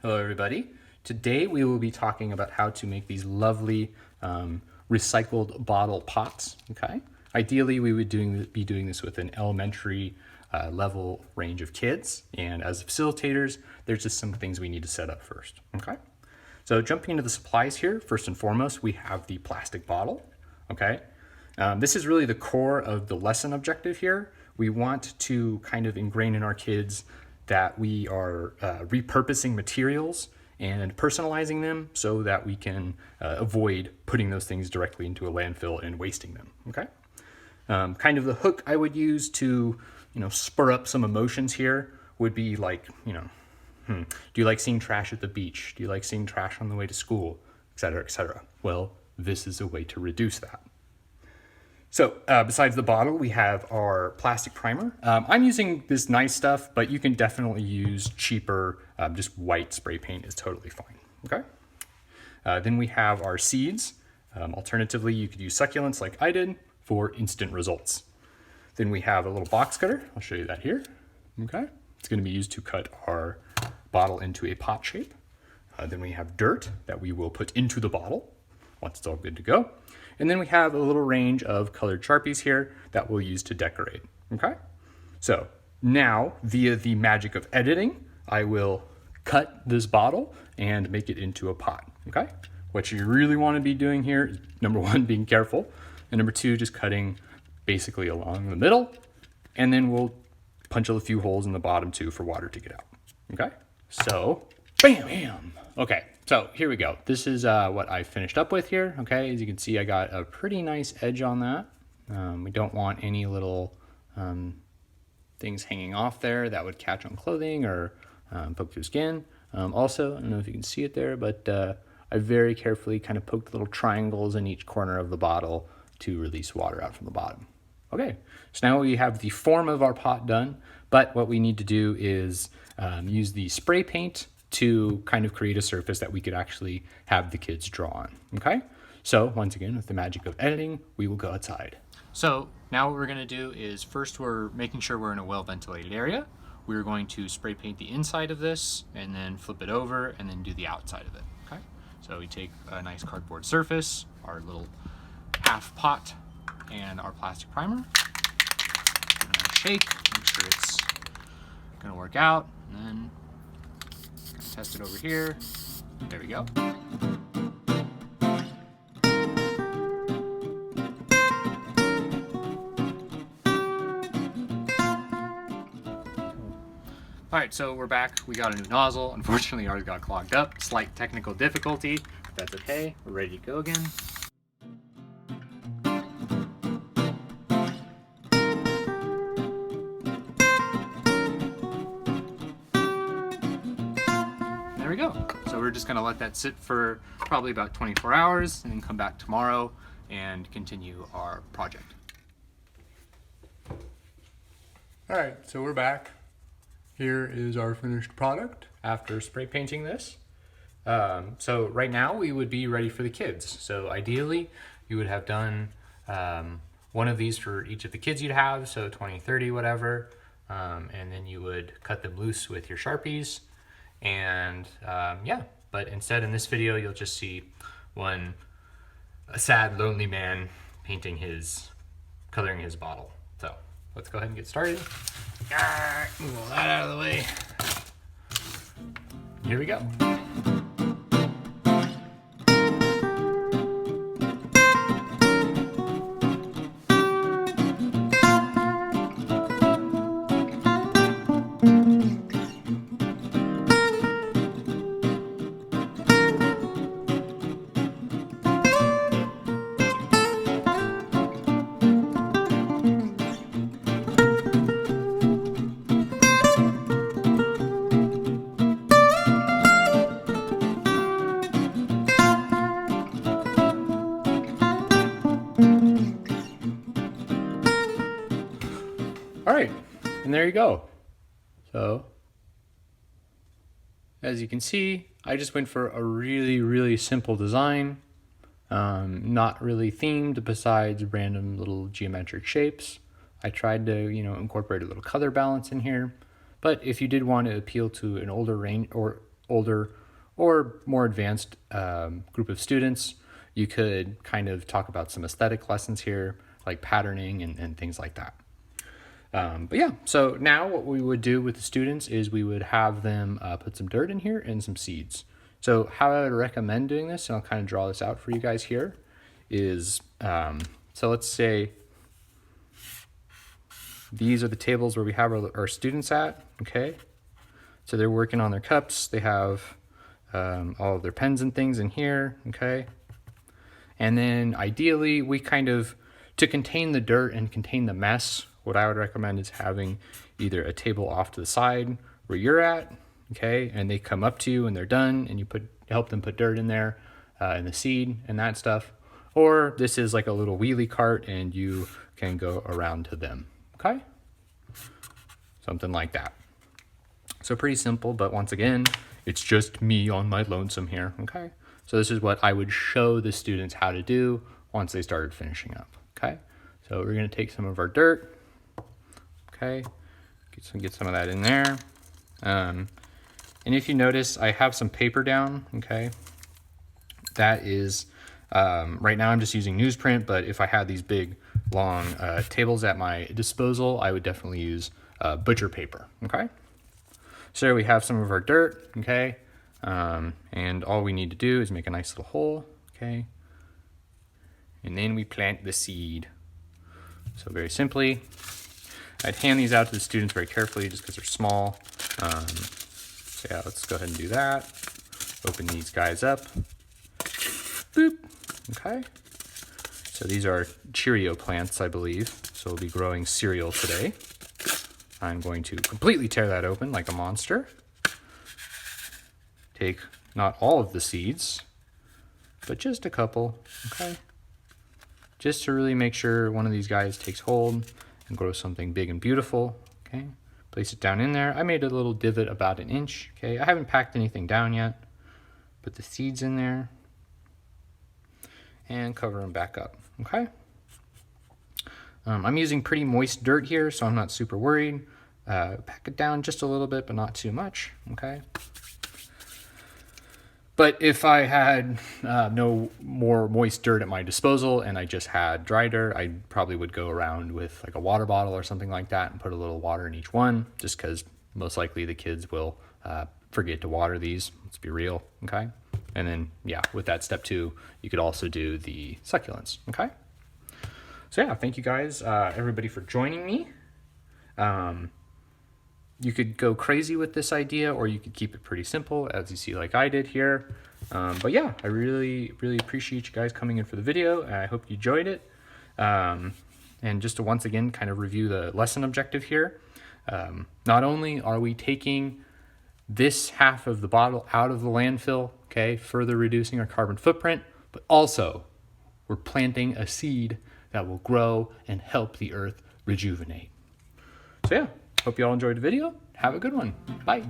Hello everybody. Today we will be talking about how to make these lovely recycled bottle pots, okay? Ideally we would be doing this with an elementary level range of kids, and as facilitators there's just some things we need to set up first, okay? So jumping into the supplies here, first and foremost we have the plastic bottle, okay? This is really the core of the lesson objective here. We want to kind of ingrain in our kids that we are repurposing materials and personalizing them so that we can avoid putting those things directly into a landfill and wasting them, okay? Kind of the hook I would use to, spur up some emotions here would be like, do you like seeing trash at the beach? Do you like seeing trash on the way to school, et cetera, et cetera? Well, this is a way to reduce that. So besides the bottle, we have our plastic primer. I'm using this nice stuff, but you can definitely use cheaper, just white spray paint is totally fine, okay? Then we have our seeds. Alternatively, you could use succulents like I did for instant results. Then we have a little box cutter. I'll show you that here, okay? It's gonna be used to cut our bottle into a pot shape. Then we have dirt that we will put into the bottle once it's all good to go. And then we have a little range of colored Sharpies here that we'll use to decorate, okay? So now, via the magic of editing, I will cut this bottle and make it into a pot, okay? What you really wanna be doing here is, number one, being careful, and number two, just cutting basically along the middle, and then we'll punch a few holes in the bottom too for water to get out, okay? So, bam, bam. Okay, so here we go. This is what I finished up with here, okay? As you can see, I got a pretty nice edge on that. We don't want any little things hanging off there that would catch on clothing or poke through skin. Also, I don't know if you can see it there, but I very carefully kind of poked little triangles in each corner of the bottle to release water out from the bottom. Okay, so now we have the form of our pot done, but what we need to do is use the spray paint to kind of create a surface that we could actually have the kids draw on, okay? So once again, with the magic of editing, we will go outside. So now what we're gonna do is first we're making sure we're in a well-ventilated area. We're going to spray paint the inside of this and then flip it over and then do the outside of it, okay? So we take a nice cardboard surface, our little half pot, and our plastic primer. Give it a shake, make sure it's gonna work out, and then test it over here. There we go. All right, so we're back. We got a new nozzle. Unfortunately, ours got clogged up. Slight technical difficulty, but that's okay. We're ready to go again. There we go. So we're just gonna let that sit for probably about 24 hours and then come back tomorrow and continue our project. All right, so we're back. Here is our finished product After spray painting this. So right now we would be ready for the kids. So ideally you would have done one of these for each of the kids you'd have, so 20, 30, whatever. And then you would cut them loose with your Sharpies. And yeah, but instead in this video, you'll just see a sad, lonely man coloring his bottle. So let's go ahead and get started. Move all that out of the way. Here we go. All right, and there you go. So, as you can see, I just went for a really, really simple design. Not really themed besides random little geometric shapes. I tried to, incorporate a little color balance in here. But if you did want to appeal to an older range or older or more advanced group of students, you could kind of talk about some aesthetic lessons here, like patterning and things like that. But yeah, so now what we would do with the students is we would have them put some dirt in here and some seeds. So how I would recommend doing this, and I'll kind of draw this out for you guys here, is, so let's say these are the tables where we have our students at, okay? So they're working on their cups. They have all of their pens and things in here, okay? And then ideally, we kind of, to contain the dirt and contain the mess, what I would recommend is having either a table off to the side where you're at, okay? And they come up to you and they're done, and you help them put dirt in there and the seed and that stuff. Or this is like a little wheelie cart and you can go around to them, okay? Something like that. So pretty simple, but once again, it's just me on my lonesome here, okay? So this is what I would show the students how to do once they started finishing up, okay? So we're gonna take some of our dirt, okay? Get some of that in there. And if you notice, I have some paper down, okay? That is, right now I'm just using newsprint, but if I had these big, long tables at my disposal, I would definitely use butcher paper, okay? So we have some of our dirt, okay? And all we need to do is make a nice little hole, okay? And then we plant the seed. So very simply, I'd hand these out to the students very carefully just because they're small. So yeah, let's go ahead and do that. Open these guys up. Boop, okay? So these are Cheerio plants, I believe. So we'll be growing cereal today. I'm going to completely tear that open like a monster. Take not all of the seeds, but just a couple, okay? Just to really make sure one of these guys takes hold and grows something big and beautiful, okay? Place it down in there. I made a little divot about 1 inch, okay? I haven't packed anything down yet. Put the seeds in there and cover them back up, okay? I'm using pretty moist dirt here, so I'm not super worried. Pack it down just a little bit, but not too much, okay? But if I had no more moist dirt at my disposal and I just had dry dirt, I probably would go around with like a water bottle or something like that and put a little water in each one, just because most likely the kids will forget to water these. Let's be real, okay? And then, yeah, with that step 2, you could also do the succulents, okay? So yeah, thank you guys, everybody, for joining me. You could go crazy with this idea, or you could keep it pretty simple, as you see like I did here. But yeah, I really appreciate you guys coming in for the video. I hope you enjoyed it. And just to once again kind of review the lesson objective here. Not only are we taking this half of the bottle out of the landfill, okay, further reducing our carbon footprint, but also we're planting a seed that will grow and help the earth rejuvenate. So yeah, hope you all enjoyed the video. Have a good one. Bye.